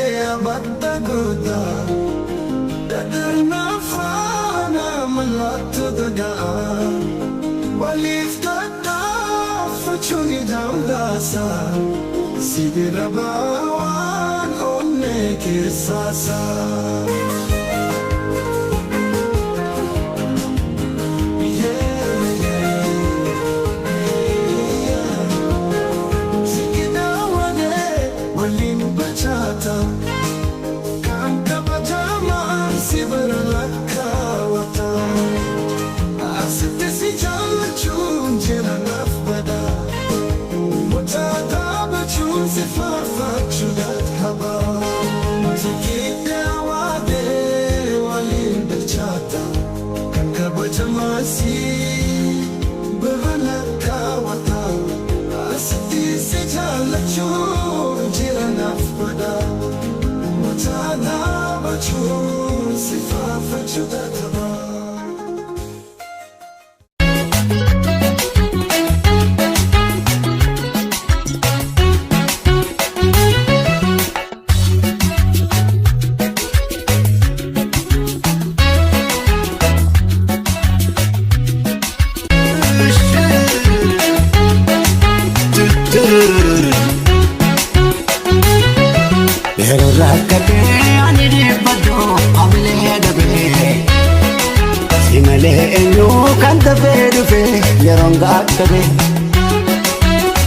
يا بطقودا تدرنا فانا من لا تدقى وليف فتشوني داوداسا سيدي رباوان أمك ساسا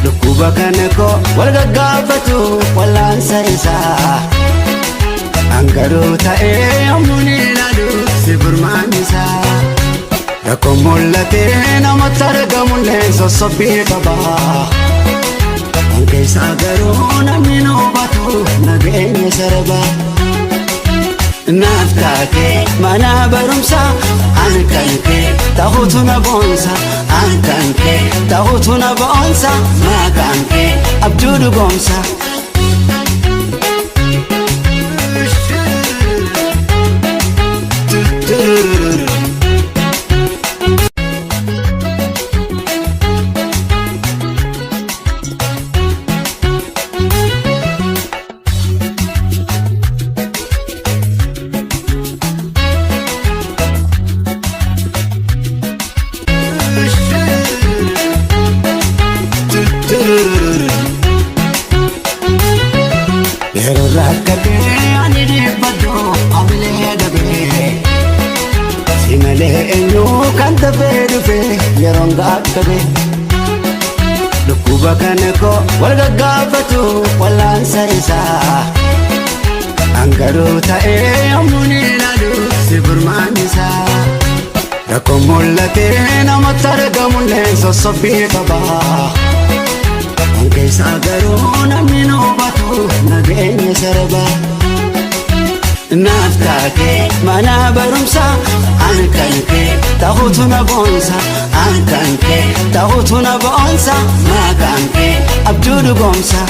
Lukuba kaneko walga gafatu walansa isa Angaru ta'e amuni ladu sibirmanisa Rakomullate namatargamulle sosobbi qaba Ankeessa garuu namni nubatu nageenye saraba Naftaake mana barumsa ankanke tahutu na bonsa ankanke tahutu na bonsa makanke abdudu gomsa Lukuba kaneko walga gafatu walansa isa Angaru ta'e amuni ladu sibirmanisa Rakomullate namatargamulle sosobbi qaba Ankeessa garuu namni nubatu nageenye saraba Naftaake mana barumsa ankanke tahutu na bonsa ankanke tahutu na bonsa makanke abdudu gomsa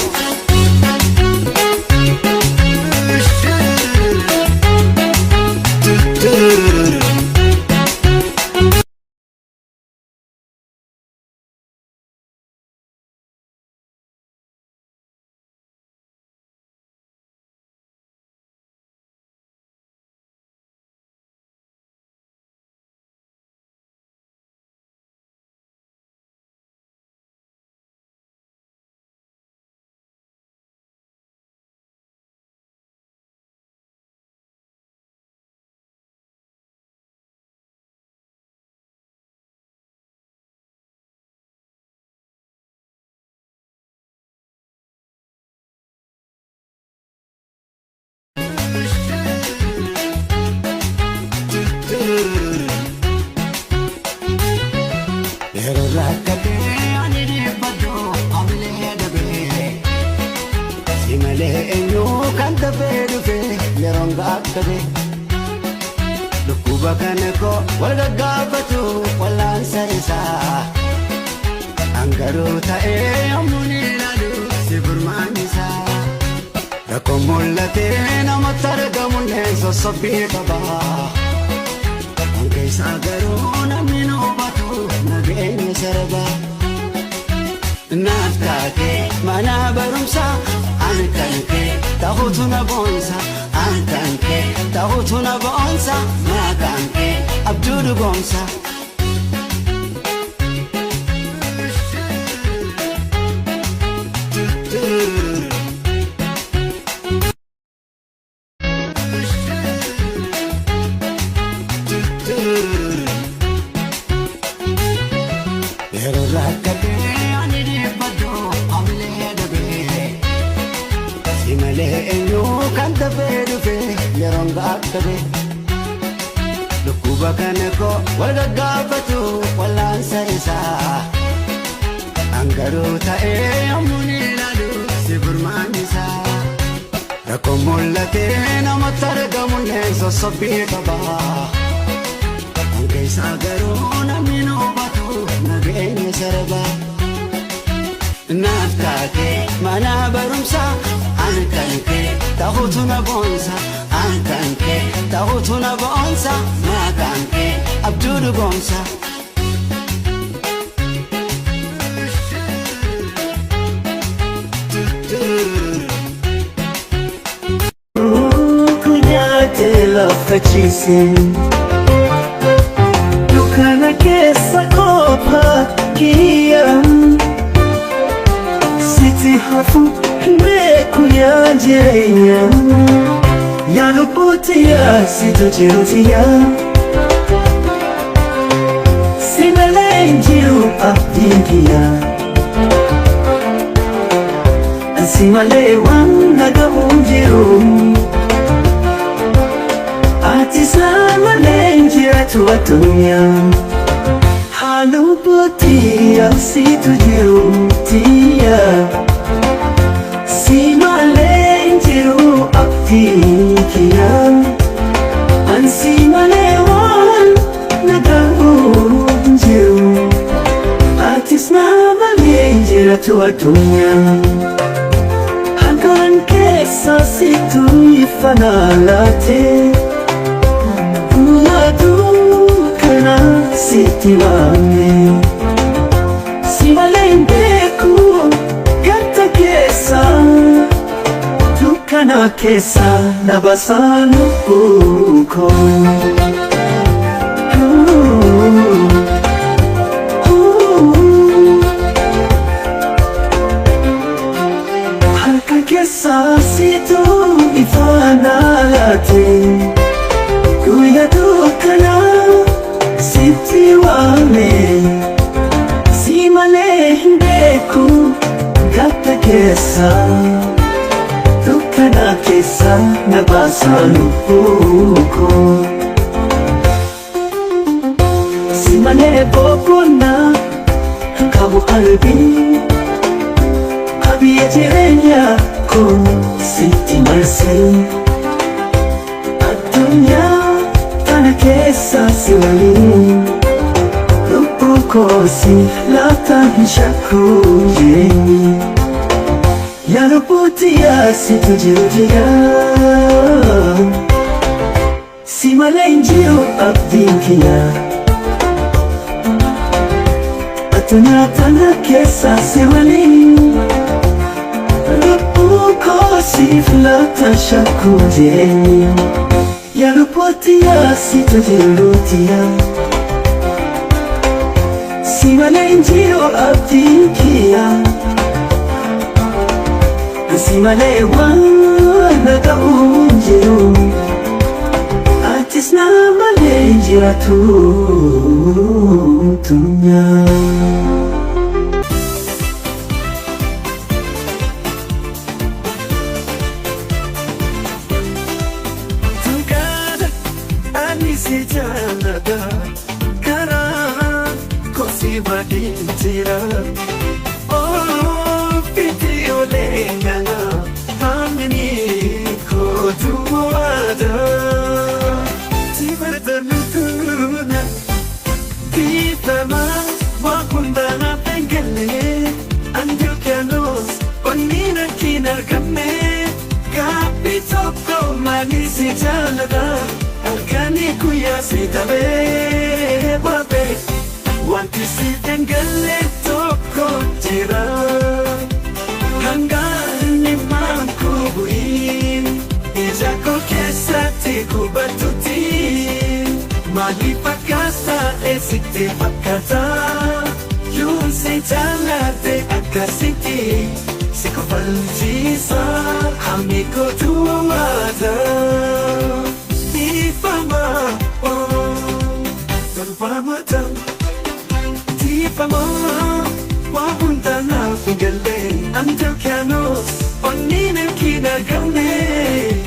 Lukuba kaneko walga gafatu walansa isa Angaru ta'e amuni ladu sibirmanisa Rakomullate namatargamulle sosobbi qaba Ankeessa garuu namni nubatu nageenye saraba Naftaake mana barumsa ankanke tahutuna bonsa ankanke tahutuna bonsa makanke abdul bonsa Lukuba kaneko walgagafatu walansa isa Angaru ta'e amuni lalu sibirmanisa Rako mulate namatargamunne sosobbi qaba Angeisa garu namino batu nageenye saraba Naftaake mana barumsa ankanke tahutuna bonsa ankanke tahutuna bonsa makanke abdul bonsa kunyate lafachisi dukana kesa kopa kiyam siti hafu mekuyajeya Yaluputia situjirutia Simalenjiru abdikia Simalewan nagamunjiru Ati samalenjira tuatunya Haluputia situjirutia Simalenjiru abdikia Ansimalewan nagamunjiru Atis namalenjira tuatunya Hanggang kesa situ ifanalate Madukana sitiwame Simalendeku gata kesa Dukana kesa nabasanu uko Kesa situ ifanalate Kuya dukana sitiwame Simalendeku gata kesa Dukana kesa nabasanu uko Simale bokona kabu albi Abiye jirenya ko siti marsi Adunya tana kesa siwali Lupu kosi latan shaku jireni Yaluputia situjirutia Simalenjiru abdikia Atunya tana kesa siwali Siflata shakuje Yalupotia situjirutia Simalenjiru abdikia Simalewan nagamunjiru Atis namalenjira tutunya Sijanada kara kosi badintira oh video lengana hamini ko tuada tibardanutuna kitama wakundana pengale anjukanos onina kinar kame kapitoko mani sijanada Alkani kuya sitabe wabe wanti sitengale tok tokko jira hangaan himaan koo bu'iin ija koo keessatti hubatutti maaliif akkaasa eessitti fakkaata yoon si jaalladhe akkasitti si kofalchiisa hammi kootu waata dhiifama tolfamata dhiifama waa hunda naaf hin galle anta kaanos onneen harkiin argamne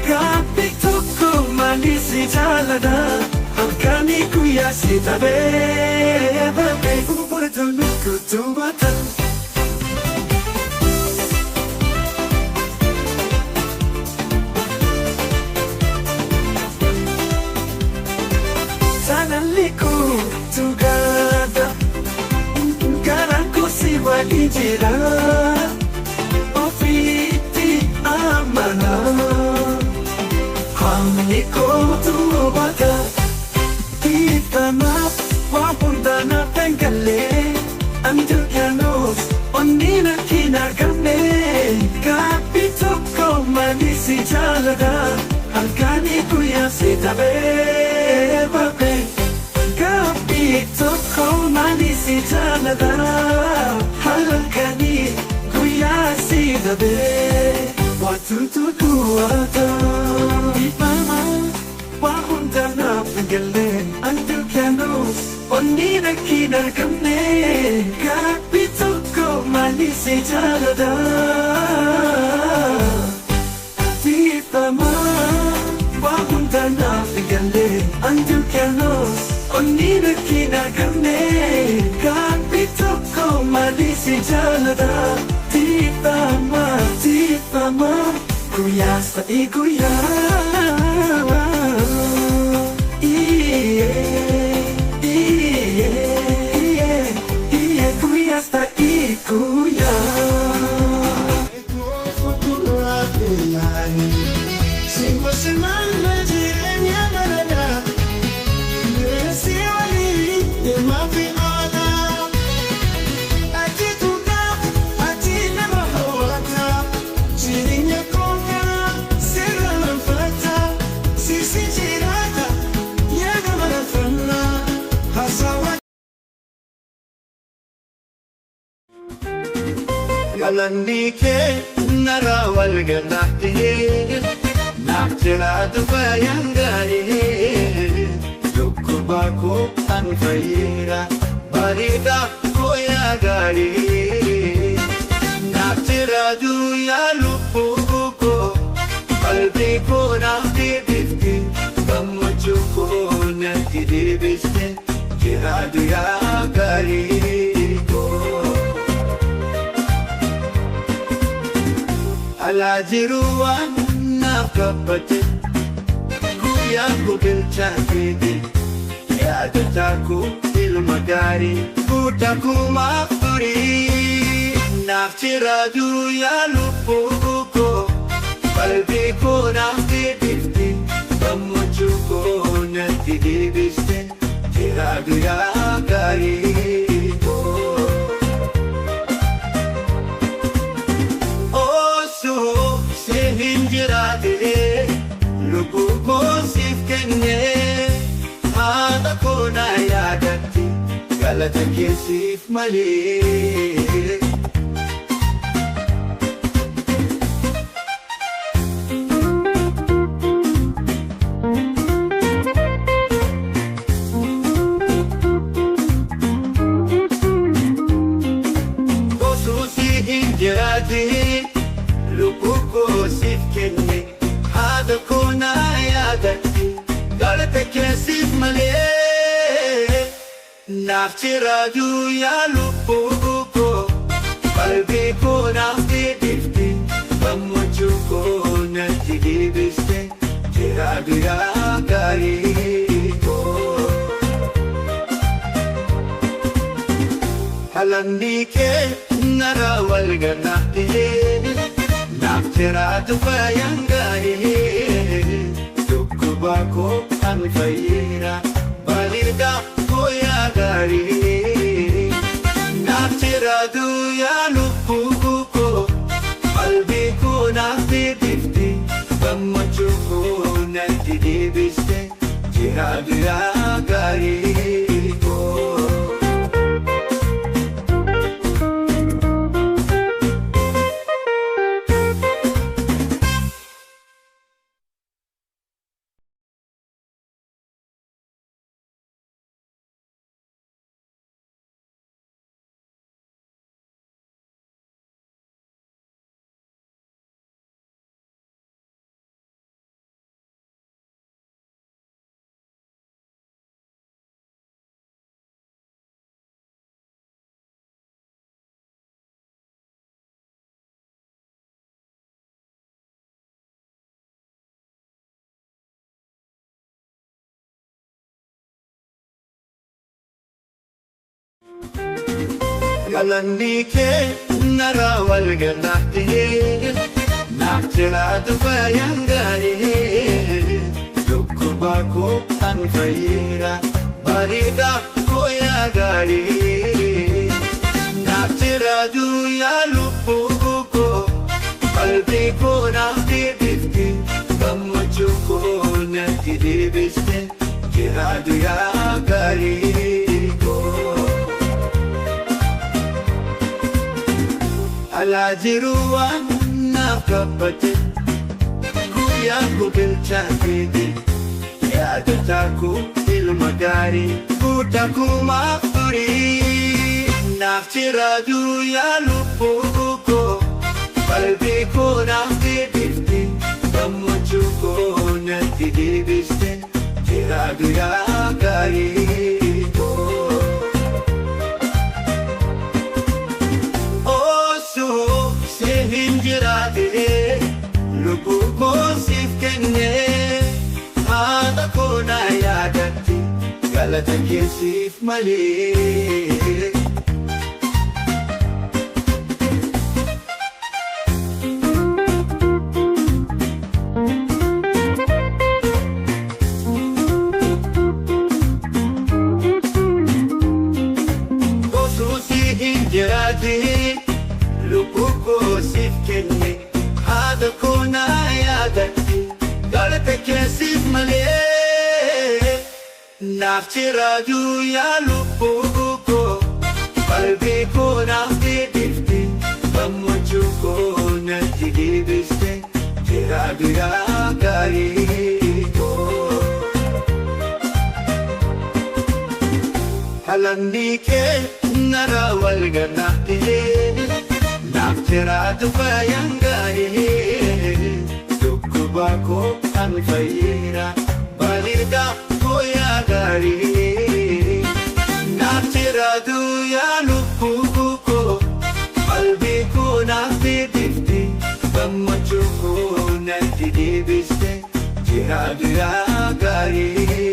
gaaffii tokko maaliif si jaalladha halkanii guyyaa si dhabee baabee fuuldura toluu kutubata. Sanaliku tugada garanku si wali jira ofiti amana hamiko tubata itama wapundana pengale antukanos onina kinargamne kapitoko manisi jalada halkani kuya sitabe babe kapitoko manisi jalada halkani kuya sitabe watutu kuata ipama wahundana pengale antukanos onina kinargamne kapitoko manisi jalada ipama wahundana pengale antukanos onina kinargamne kapitoko manisi jalada ipama kuyasta ikuya kuyasta ikuya Cinco semanas de minha barada Nesse ali de uma finada Ati tuka, ati nama hawata Chirinya konga, sera nafata Sisi jirata, yaga marafana Hasawa Galandike narawal ganahtihe Nakjala dufayangari Lukubako anfayira Barida koyagari Nakjala duya lupuko Kalbi ko nakidifti Kamuchuko nakidibiste Kira duya gari ko Alajiruan nakapate Kuya ko bilchakiti Yadataku ilmagari Kutaku mafuri Naftiradu ya lupuko Kalbi ko nakidifti Kamuchuko nakidibiste Tiradu ya gari Lubuko sifkenne Hada kona yadatti Galata kesif mali Kosusi injirati Lubuko sifkenne Hada kona yadatti Galata kesif mali Naftiradu ya lupuko Kalbi ko nakidifti Kamuchuko nakidibiste Tiradu ya gari ko Halandike narawal ganahtihe Naftiradu fayangari Lukubako anfayira Balida koyagari Naftiradu yaa lubbuu koo qalbii koo naaf deebifte gammachuu koo natti deebiste jiraadhu yaa gaarii koo. Galanni kee narraa wal galaatee naaf jiraatu faayaan gaarii dhukkuba koo kan fayyira bareedaa koo yaa gaarii naaf jiraatu yaa lubbuu koo qalbii koo naaf deebifte gammachuu koo natti deebiste jiraadhu yaa gaarii koo. Alaa jiru waan naaf kabbate guyyaa koo bilchaatee yaadataa koo ilma gaarii guutaa koo maaf turii naaf jiraatu yaa lubbuu koo qalbii koo naaf deebifte gammachuu koo natti deebiste jiraadhu yaa gaarii koo. Lubbuu koo siif kennee haadha koo na yaadatti galata kee siif malee. Osoo si hin jiraatin lubbuu koo siif kennee haadha koo na yaadatti galata kee siif malee. Naaf jiraatu yaa lubbuu koo qalbii koo naaf deebifte gammachuu koo natti deebiste jiraadhu yaa gaarii koo. Galanni kee narraa wal galaatee naaf jiraatu faayaan gaarii dhukkuba koo kan fayyira bareedaa koo yaa gaarii naaf jiraatu yaa lubbuu koo qalbii koo naaf deebifte gammachuu koo natti deebiste jiraadhu yaa gaarii.